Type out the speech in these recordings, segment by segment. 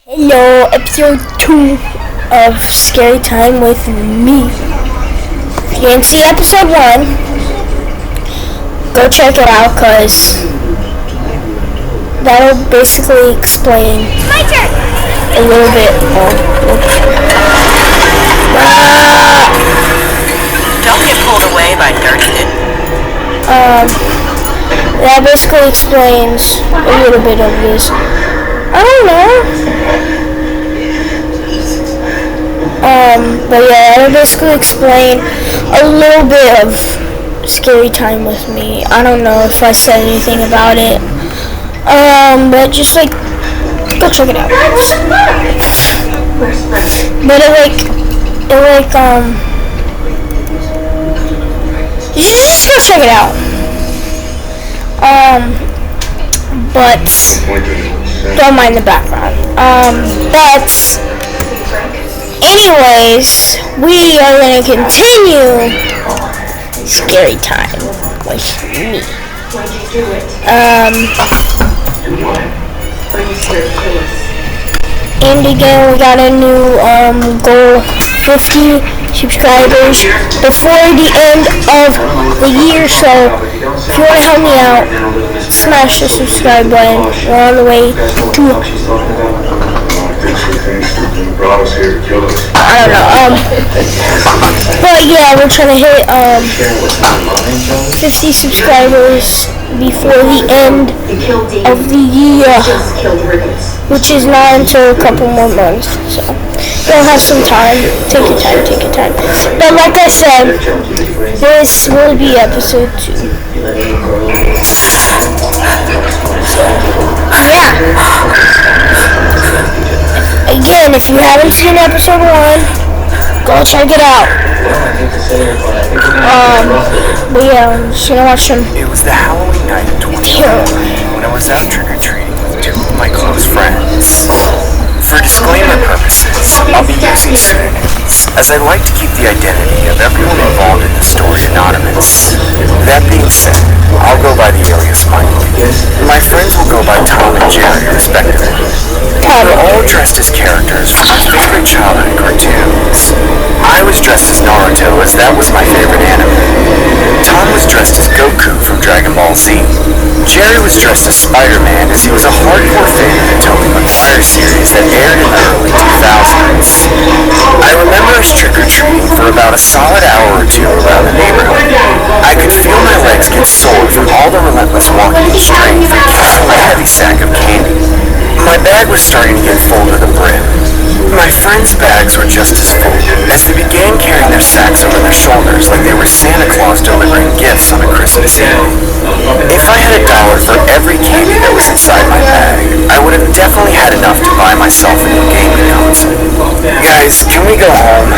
Hello, episode 2 of Scary Time with me. If you didn't see episode 1, go check it out, cause that'll basically explain a little bit Don't get pulled away by Thurston. that basically explains a little bit of this. I don't know. But yeah, that'll basically explain a little bit of Scary Time with me. I don't know if I said anything about it. But just go check it out. But just go check it out. But don't mind the background. But anyways, we are gonna continue Scary Time with me. And again, we got a new goal, 50 subscribers before the end of the year. So if you want to help me out, smash the subscribe button. We're on the way to, I don't know, but yeah, we're trying to hit 50 subscribers before the end of the year, which is not until a couple more months, so you'll have some time. Take your time. But like I said, this will be episode 2. So, yeah. Again, if you haven't seen episode 1, go check it out. But yeah, I'm just gonna watch some. It was the Halloween night of 2021 when I was out trick-or-treating with 2 of my close friends. For disclaimer purposes, I'll be using pseudonyms, as I like to keep the identity of everyone involved in the story anonymous. That being said, I'll go by the alias Michael. My friends will go by Tom and Jerry, respectively. They're all dressed as characters from my favorite childhood cartoons. I was dressed as Naruto, as that was my favorite anime. Tom was dressed as Goku from Dragon Ball Z. Jerry was dressed as Spider-Man, as he was a hardcore fan of the Tobey Maguire series that aired in the early 2000s. I remember us trick-or-treating for about a solid hour or 2 around the neighborhood. I could feel my legs get sore from all the relentless walking and strength and carrying my heavy sack of candy. My bag was starting to get full to the brim. My friends' bags were just as full, as they began carrying their sacks over their shoulders like they were Santa Claus delivering gifts on a Christmas Eve. If I had $1 for every candy that was inside my bag, I would have definitely had enough to buy myself a new gaming console. Guys, can we go home?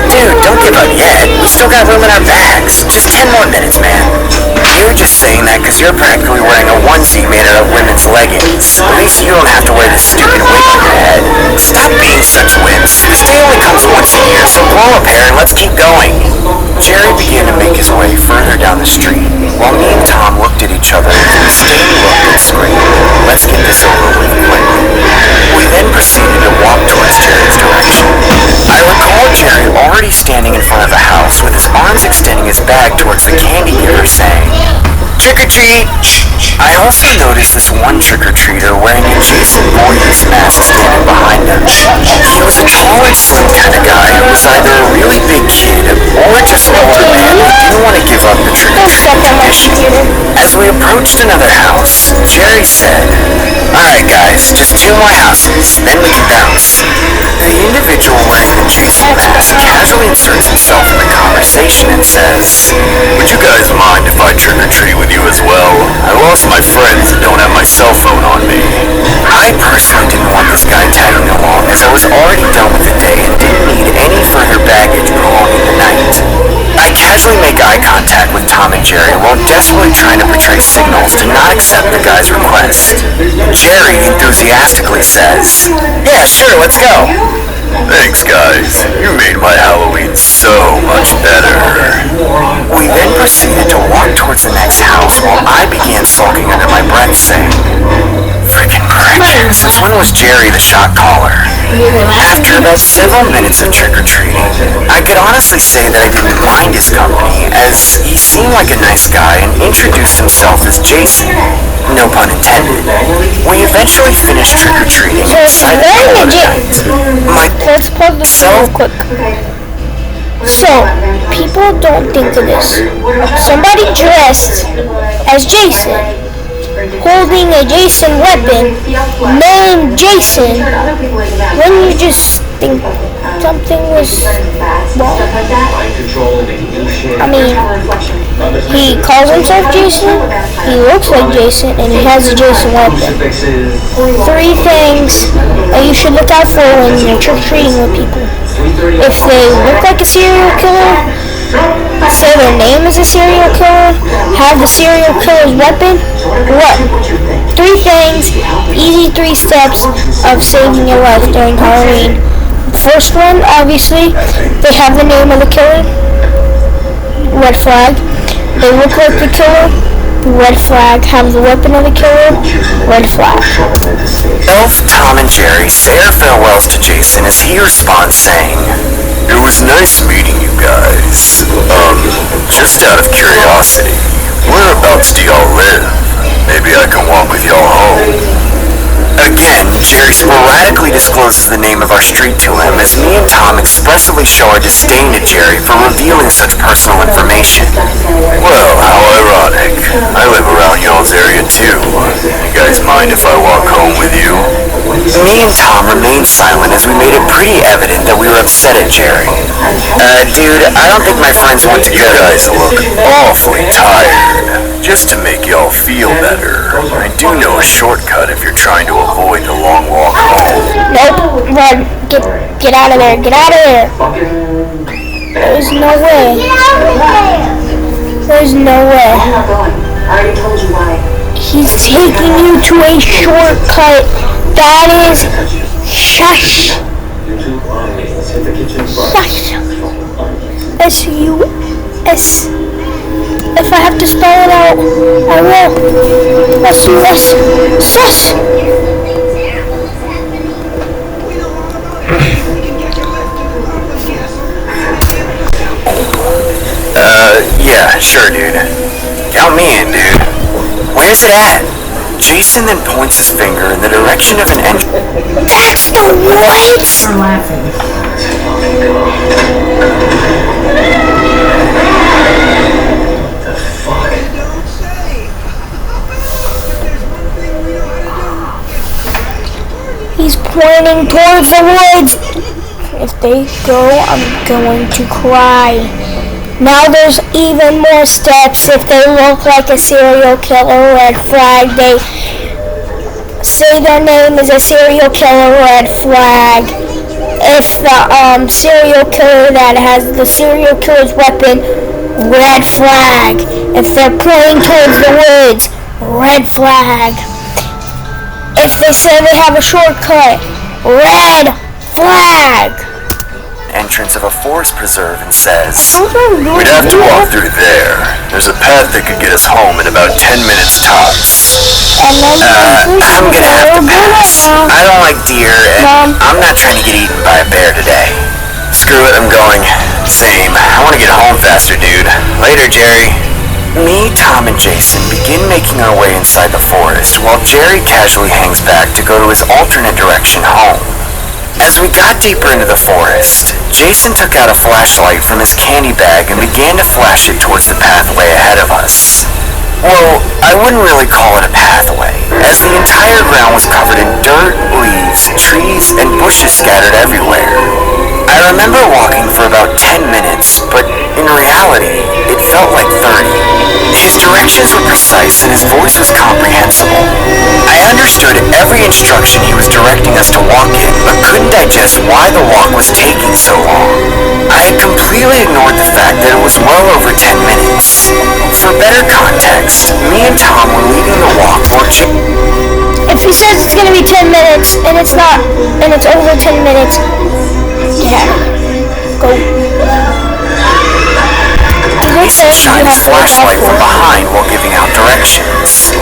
Dude, don't give up yet. We still got room in our bags. Just 10 more minutes, man. You're just saying that because you're practically wearing a onesie made out of women's leggings. At least you don't have to wear this stupid wig on your head. Stop being such wimps. This day only comes once a year, so blow a pair and let's keep going. Jerry began to make his way further down the street, while me and Tom looked at each other with a stern look and screamed, "Let's get this over with quickly." We then proceeded to walk towards Jerry's direction. I recall Jerry already standing in front of the house with his arms extending his bag towards the candy giver saying, "Trick or treat!" I also noticed this one trick-or-treater wearing a Jason Voorhees mask standing behind them. He was a tall and slim kind of guy who was either a really big kid or just an older man who didn't want to give up the trick-or-treating tradition. As we approached another house, Jerry said, "Alright guys, just 2 more houses, then we can bounce." The individual wearing the Jason mask casually inserts himself in the conversation and says, "Would you guys mind if I trick-or-treat with you as well? I lost my friends and don't have my cell phone on me." I personally didn't want this guy tagging along, as I was already done with the day and didn't need any further baggage prolonging the night. I casually make eye contact with Tom and Jerry while desperately trying to portray signals to not accept the guy's request. Jerry enthusiastically says, "Yeah, sure, let's go." Thanks, guys. You made my Halloween so much better. We then proceeded to walk towards the next house while I began sulking under my breath saying, "Frickin' prick, since when was Jerry the shot caller?" After about several minutes of trick-or-treating, I could honestly say that I didn't mind his company, as he seemed like a nice guy and introduced himself as Jason. No pun intended. We eventually finished trick-or-treating. So if you're wearing a let's pause this real quick. So, people don't think of this. Somebody dressed as Jason, holding a Jason weapon, named Jason, when you just think something was wrong. I mean, he calls himself Jason, he looks like Jason, and he has a Jason weapon. 3 things that you should look out for when you're trick-or-treating with people. If they look like a serial killer, say their name is a serial killer, have the serial killer's weapon, run. 3 things, easy 3 steps of saving your life during Halloween. First one, obviously, they have the name of the killer, red flag. They look like the killer, red flag. Have the weapon of the killer, red flag. Elf, Tom, and Jerry say their farewells to Jason as he responds saying, "It was nice meeting you guys. Just out of curiosity, whereabouts do y'all live? Maybe I can walk with y'all home." Again, Jerry sporadically discloses the name of our street to him as me and Tom expressively show our disdain to Jerry for revealing such personal information. "Well, how ironic. I live around y'all's area too. You guys mind if I walk home with you?" Me and Tom remained silent as we made it pretty evident that we were upset at Jerry. Dude, I don't think my friends want to go. You guys look awfully tired. Just to make y'all feel better, I do know a shortcut if you're trying to avoid the long walk home. Nope, run. Get out of there. Get out of there. There's no way. There's no way. He's taking you to a shortcut. That is shush. Shush. S-U-S. If I have to spell it out, I will. S-U-S. Sus. Yeah, sure, dude. Count me in, dude. Where's it at? Jason then points his finger in the direction of an entrance. That's the woods! We're laughing. He's pointing towards the woods. If they go, I'm going to cry. Now there's even more steps. If they look like a serial killer, red flag. They say their name is a serial killer, red flag. If the serial killer that has the serial killer's weapon, red flag. If they're pointing towards the woods, red flag. If they say they have a shortcut, red flag. Entrance of a forest preserve and says, "We'd have to walk through there. There's a path that could get us home in about 10 minutes tops." And then I'm gonna have to pass. I don't like deer, and I'm not trying to get eaten by a bear today. Screw it, I'm going. Same. I want to get home faster, dude. Later, Jerry. Me, Tom, and Jason begin making our way inside the forest, while Jerry casually hangs back to go to his alternate direction home. As we got deeper into the forest, Jason took out a flashlight from his candy bag and began to flash it towards the pathway ahead of us. Well, I wouldn't really call it a pathway, as the entire ground was covered in dirt, leaves, trees, and bushes scattered everywhere. I remember walking for about 10 minutes, but in reality, it felt like 30. His directions were precise and his voice was comprehensible. I understood every instruction he was directing us to walk in, but couldn't digest why the walk was taking so long. I had completely ignored the fact that it was well over 10 minutes. For better context, me and Tom were leading the walk while if he says it's gonna be 10 minutes and it's not, and it's over 10 minutes, hammer. Go. Jason shined his flashlight from behind while giving out directions.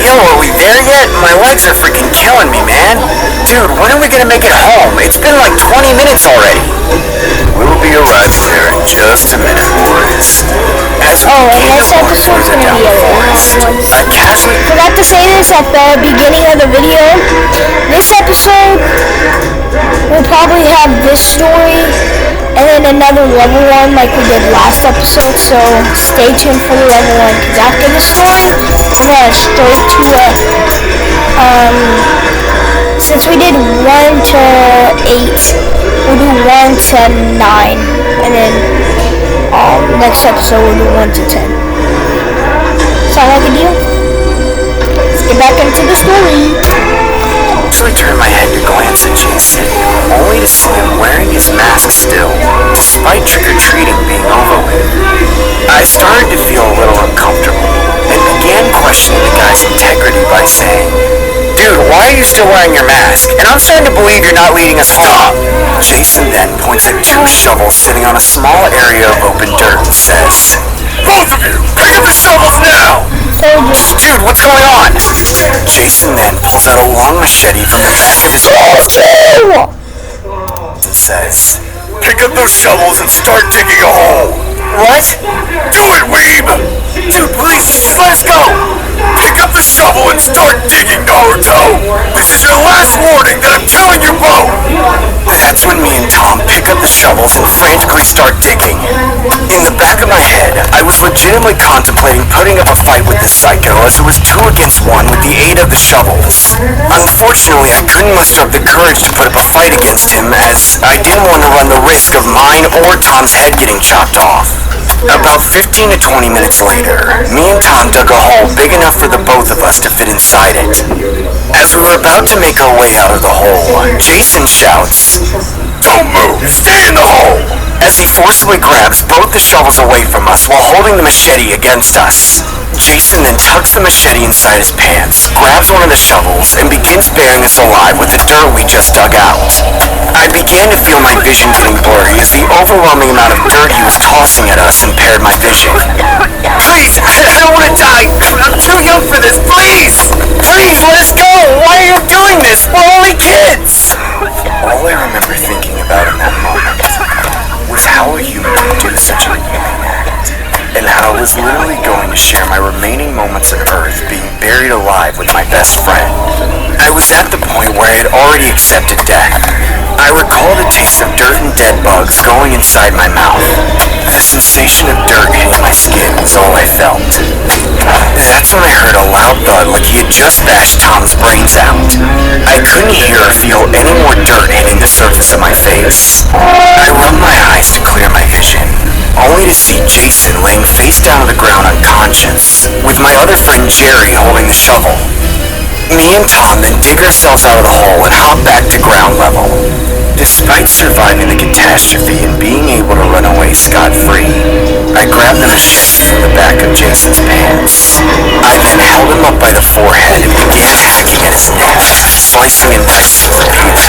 Yo, are we there yet? My legs are freaking killing me, man. Dude, when are we gonna make it home? It's been like 20 minutes already. We'll be arriving there in just a minute, boys. As we next episode's gonna be a long one. Forgot to say this at the beginning of the video. This episode will probably have this story and then another level one like we did last episode, so stay tuned for the level one, because after the story, we're going straight to since we did 1 to 8, we'll do 1 to 9, and then next episode we'll do 1 to 10. Sound like a deal? Let's get back into the story. So I turned my head to glance at Jason, only to see him wearing his mask still, despite trick-or-treating being over with. I started to feel a little uncomfortable, and began questioning the guy's integrity by saying, "Dude, why are you still wearing your mask? And I'm starting to believe you're not leading us home." Jason then points at 2 shovels sitting on a small area of open dirt and says, "Both of you, pick up the shovels now!" Dude, what's going on? Jason then pulls out a long machete from the back of his head and says, "Pick up those shovels and start digging a hole." What? Do it, weeb! Dude, please, just let us go! Pick up the shovel and start digging, Naruto! This is your last warning that I'm telling you both! That's when me and Tom pick up the shovels and frantically start digging. In the back of my head, I was legitimately contemplating putting up a fight with this psycho, as it was 2 against 1 with the aid of the shovels. Unfortunately, I couldn't muster up the courage to put up a fight against him, as I didn't want to run the risk of mine or Tom's head getting chopped off. About 15 to 20 minutes later, me and Tom dug a hole big enough for the both of us to fit inside it. As we were about to make our way out of the hole, Jason shouts, "Don't move! Stay in the hole!" as he forcibly grabs both the shovels away from us while holding the machete against us. Jason then tucks the machete inside his pants, grabs one of the shovels, and begins burying us alive with the dirt we just dug out. I began to feel my vision getting blurry as the overwhelming amount of dirt he was tossing at us impaired my vision. "Please, I don't want to die! I'm too young for this! Please! Please, let us go! Why are you doing this? We're only kids!" All I remember thinking about in that moment was how a human could do such an inhumane act, and how I was literally going to share my remaining moments on Earth being buried alive with my best friend. I was at the point where I had already accepted death. I recall the taste of dirt and dead bugs going inside my mouth. The sensation of dirt hitting my skin was all I felt. That's when I heard a loud thud like he had just bashed Tom's brains out. I couldn't hear or feel any more dirt hitting the surface of my face. I rubbed my eyes to clear my vision, only to see Jason laying face down on the ground unconscious, with my other friend Jerry holding the shovel. Me and Tom then dig ourselves out of the hole and hop back to ground level. Despite surviving the catastrophe and being able to run away scot-free, I grabbed the machete from the back of Jason's pants. I then held him up by the forehead and began hacking at his neck, slicing and dicing repeatedly.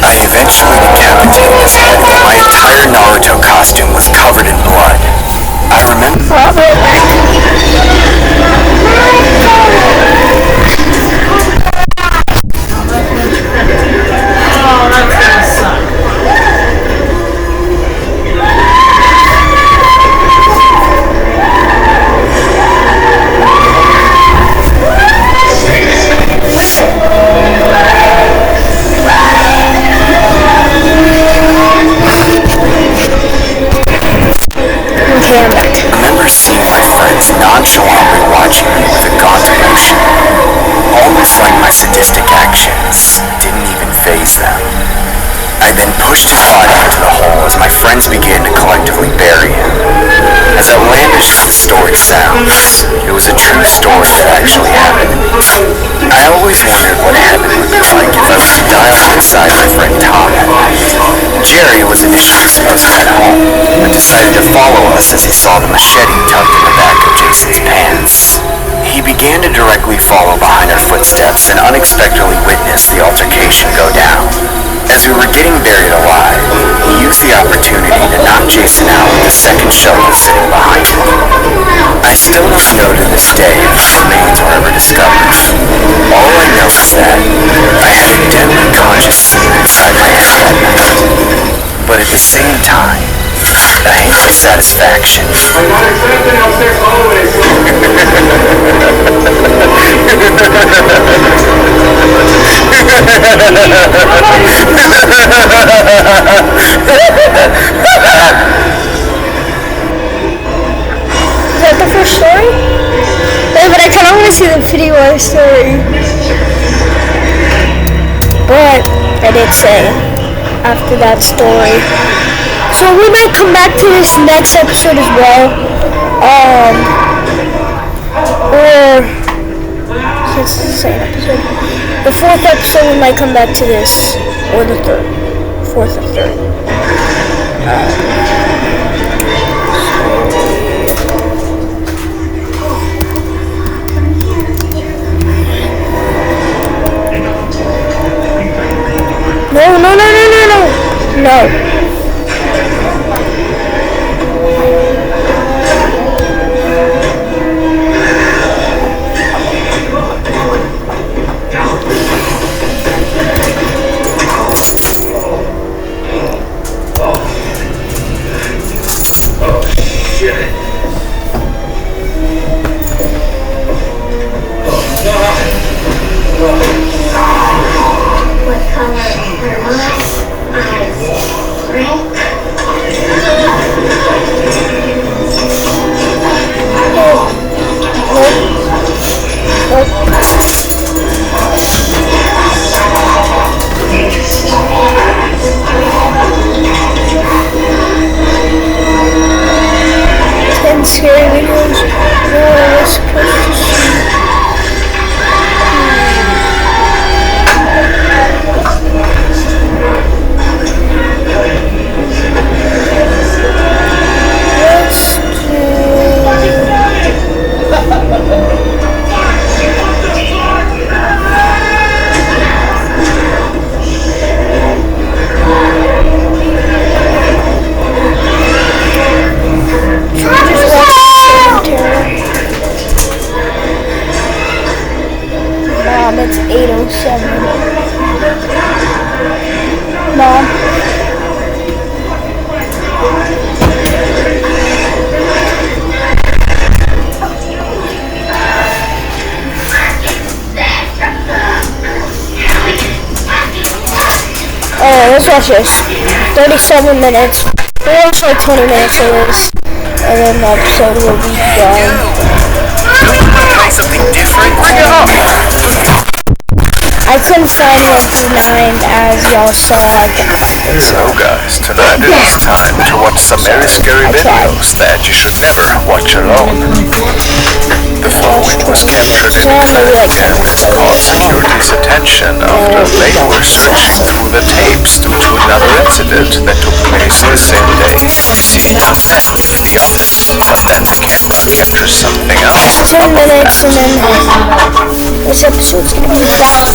I eventually decapitated his head while my entire Naruto costume was covered in blood. I remember... Oh, that's gonna suck. I remember seeing my friends nonchalantly watching me with a gaunt emotion, almost like my sadistic actions didn't even faze them. I then pushed his body into the hole as my friends began to collectively bury him. As outlandish as the story sounds, it was a true story that actually happened. I always wondered what heaven would be like if I was to die alongside my friend Tom that night. Jerry was initially supposed to head home, but decided to follow us as he saw the machete tucked in the back of Jason's pants. He began began to directly follow behind our footsteps and unexpectedly witnessed the altercation go down. As we were getting buried alive, he used the opportunity to knock Jason out with the second shovel sitting behind him. I still don't know to this day if his remains were ever discovered. All I know is that I had a deadly conscious sear inside my head that night. But at the same time, a hint of satisfaction. Is that the first story? Wait, but I kind of want to see the Pennywise story. But I did say after that story. So we might come back to this next episode as well. Or it's the same episode. The fourth episode we might come back to this. Or the third. Fourth or third. No. Scary videos. No, I was supposed to see. It's 8:07. Mom. Alright, let's watch this. 37 minutes. We'll watch like 20 minutes of this. And then the episode will be done. Play something different? Bring it up! I couldn't sign up for 9 as y'all saw. So guys, tonight it is time to watch some very scary videos that you should never watch alone. The following was captured in a clear camera caught security's attention after they were searching through the tapes due to another incident that took place the same day. You see, that's the obvious, but then the camera captures something else. 10 minutes and then this episode's gonna be back up.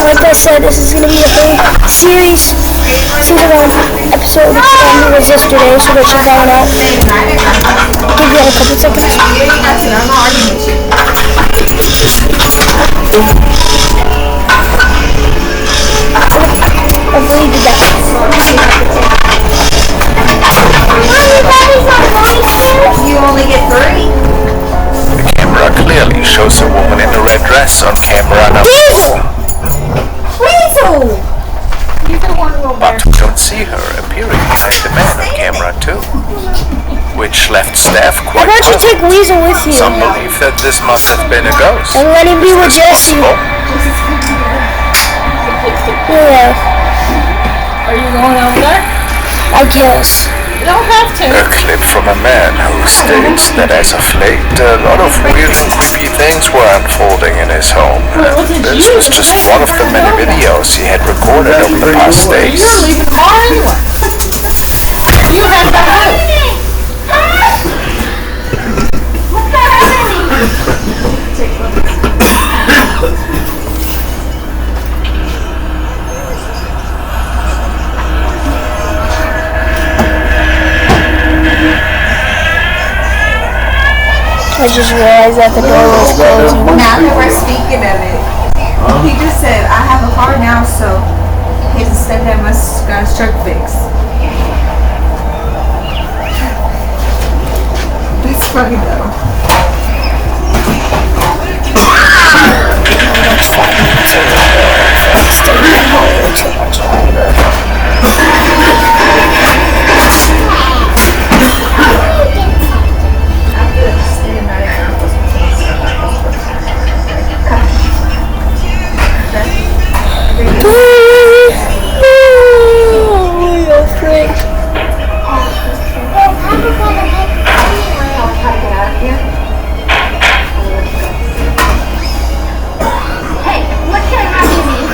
Like I said, this is gonna be a whole series. Season 1 episode 1 was yesterday, so that should come out. Give you a couple seconds. Hopefully you did that. You only get 3. The camera clearly shows a woman in a red dress on camera number 4. Weasel! But we don't see her appearing behind the man on camera 2, which left staff Why quite don't you take puzzled. Weasel with you? Some believe that this must have been a ghost. And let him be with Jesse. Possible? Yeah, Are you going over there? I guess. You don't have to. A clip from a man who states that as of late, a lot of weird and creepy things were unfolding in his home. And this was just one of the many videos he had recorded over the past days. You're leaving tomorrow anyway. You have that hope. I just realized that the door was closing. Now that we're speaking of it, he just said, I have a car now, so his stepdad must got his truck fixed. That's funny though. That's 5 minutes over there. It's taking way too much longer. Hey, what can I have you need?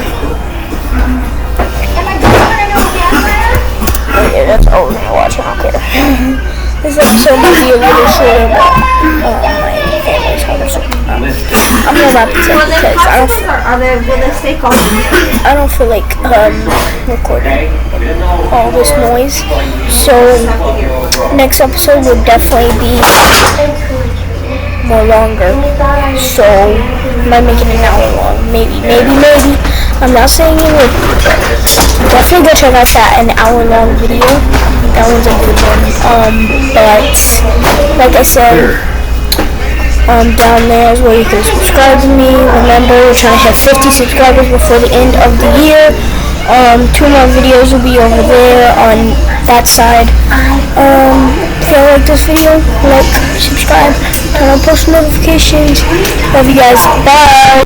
Am I going to know gas Okay, that's all we're gonna watch. I don't care. This episode might be a little shorter, but my family's home, so I'm gonna wrap this up Will they because popsicles or will they stay cold? I don't feel like recording all this noise. So next episode will definitely be more longer. So might make it an hour long. Maybe. I'm not saying it would. Definitely go check out that an hour long video. That one's a good one. But like I said, down there is where you can subscribe to me. Remember, we're trying to hit 50 subscribers before the end of the year. 2 more videos will be over there on that side. If you like this video, like, subscribe, turn on post notifications. Love you guys. Bye.